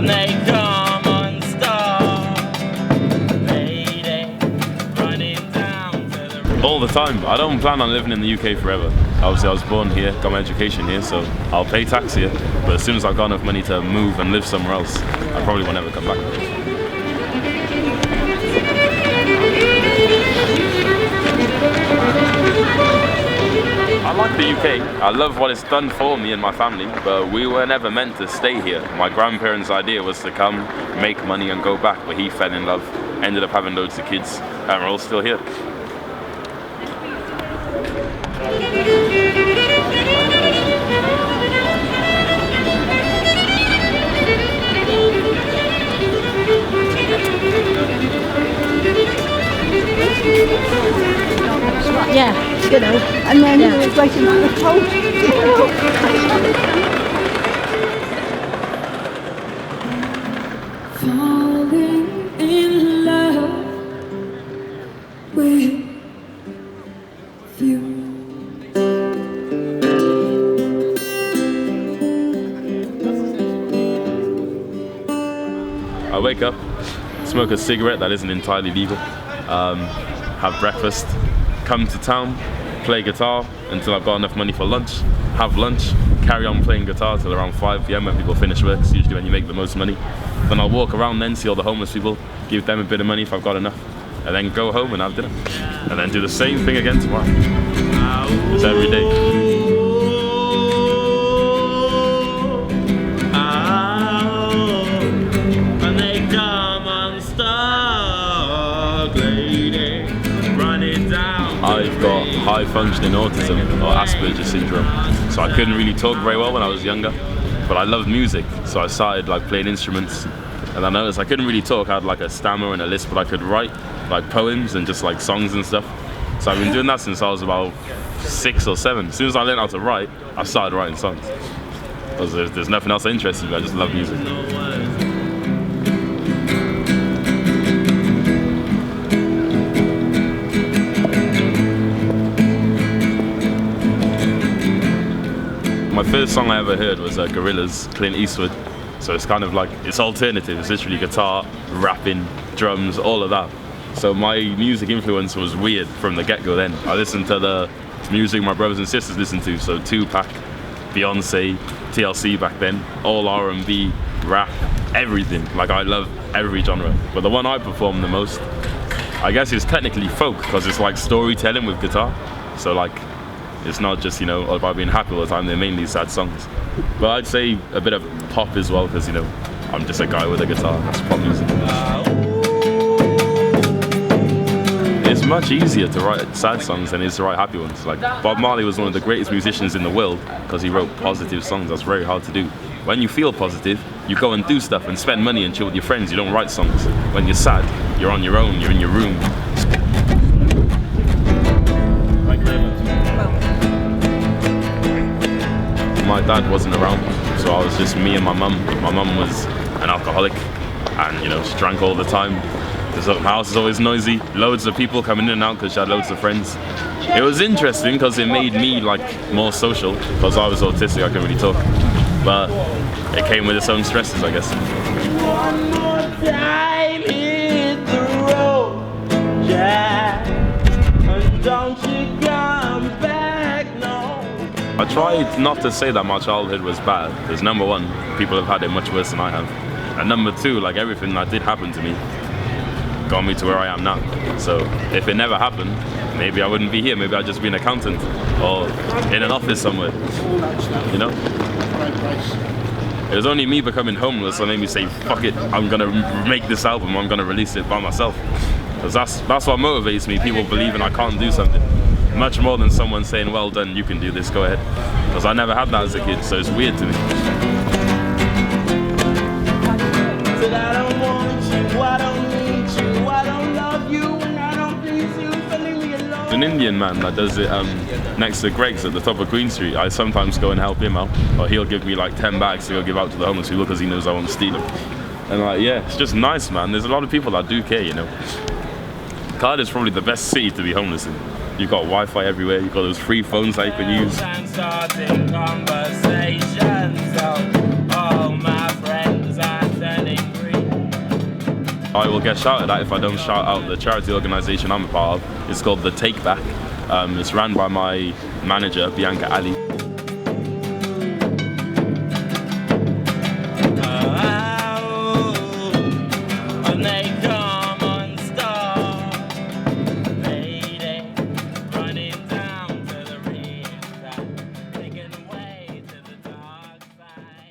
and they come unstuck. Lady, running down to the... All the time. I don't plan on living in the UK forever. Obviously I was born here, got my education here, so I'll pay tax here. But as soon as I've got enough money to move and live somewhere else, I probably won't ever come back. I like the UK. I love what it's done for me and my family, but we were never meant to stay here. My grandparents' idea was to come, make money and go back, but he fell in love, ended up having loads of kids, and we're all still here. Yeah, you know, and then he was waiting for the cold. Falling in love with you. I wake up, smoke a cigarette that isn't entirely legal, have breakfast, come to town, play guitar until I've got enough money for lunch, have lunch, carry on playing guitar till around 5 PM when people finish work. It's usually when you make the most money. Then I'll walk around then, see all the homeless people, give them a bit of money if I've got enough, and then go home and have dinner. And then do the same thing again tomorrow. It's every day. I've got high functioning autism, or Asperger's syndrome, so I couldn't really talk very well when I was younger, but I loved music, so I started like playing instruments, and I noticed I couldn't really talk. I had like a stammer and a lisp, but I could write like poems and just like songs and stuff. So I've been doing that since I was about 6 or 7. As soon as I learned how to write, I started writing songs. Because there's nothing else that interests me, I just love music. My first song I ever heard was Gorillaz, Clint Eastwood. So it's kind of like, it's alternative. It's literally guitar, rapping, drums, all of that. So my music influence was weird from the get-go then. I listened to the music my brothers and sisters listened to, so Tupac, Beyonce, TLC back then, all R&B, rap, everything. Like I love every genre. But the one I perform the most, I guess it's technically folk, because it's like storytelling with guitar. So like, it's not just, you know, about being happy all the time, they're mainly sad songs. But I'd say a bit of pop as well, because, you know, I'm just a guy with a guitar, that's pop music. It's much easier to write sad songs than it is to write happy ones. Like, Bob Marley was one of the greatest musicians in the world because he wrote positive songs. That's very hard to do. When you feel positive, you go and do stuff and spend money and chill with your friends. You don't write songs. When you're sad, you're on your own, you're in your room. My dad wasn't around, so I was just me and my mum. My mum was an alcoholic and, you know, she drank all the time. The house is always noisy, loads of people coming in and out because she had loads of friends. It was interesting because it made me like more social, because I was autistic, I couldn't really talk. But it came with its own stresses, I guess. One more time, hit the road, Jack, and don't you come back, no. I tried not to say that my childhood was bad, because number one, people have had it much worse than I have. And number two, like everything that did happen to me got me to where I am now. So if it never happened, maybe I wouldn't be here. Maybe I'd just be an accountant or in an office somewhere, you know? It was only me becoming homeless that made me say, fuck it, I'm gonna make this album, I'm gonna release it by myself. Because that's what motivates me, people believing I can't do something. Much more than someone saying, well done, you can do this, go ahead. Because I never had that as a kid, so it's weird to me. Said I don't want you, I don't need you, I don't love you, and I don't please you, so leave me alone. An Indian man that does it next to Greg's at the top of Queen Street. I sometimes go and help him out, or he'll give me like 10 bags to go give out to the homeless people because he knows I won't steal them. And like, yeah, it's just nice, man. There's a lot of people that do care, you know. Cardiff's probably the best city to be homeless in. You've got Wi-Fi everywhere, you've got those free phones that you can use. And starting conversations, oh my friends, I tell I will get shouted at if I don't shout out the charity organisation I'm a part of. It's called The Take Back. It's run by my manager, Bianca Ali.